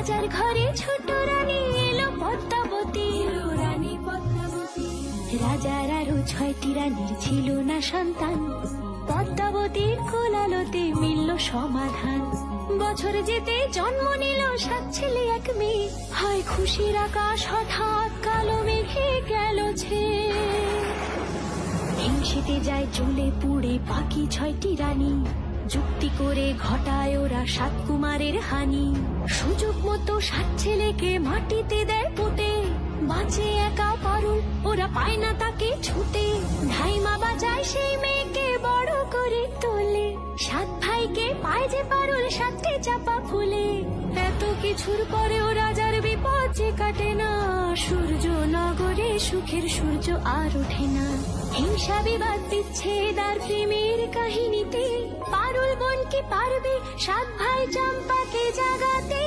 রাজার ঘরে ছোট রানী এলো পদ্মাবতী, রানী পদ্মাবতী। রাজার আরো 6টি রানীর ছিল না সন্তান, পদ্মাবতীর কোলালোতে মিলল সমাধান। বছর যেতে জন্ম নিল 7 ছেলে 1 মেয়ে, হয় খুশির আকাশ হঠাৎ কালো মেঘে গেল ছেয়ে। হিংসেতে যায় জ্বলে পুড়ে বাকি 6টি রানী, যুক্তি করে ঘটায় ওরা 7 কুমারের হানি। সুযোগ মতো 7 ছেলেকে মাটিতে দেয় পুঁতে, বাঁচে একা পারুল, ওরা পায় না তাকে ছুটে। ধাইমা বাজায় সেই মেয়েকে বড় করে তোলে, 7 ভাইকে পায় যে পারুল 7টে চাপা ফুলে। এত কিছুর পরেও রাজার বিপদ যে কাটে না, সূর্য নগরে সুখের সূর্য আর ওঠে না। হিংসা বিবাদ বিচ্ছেদ আর প্রেমের কাহিনীতে পারুল বোন কি পারবে 7 ভাই চম্পাকে জাগাতে?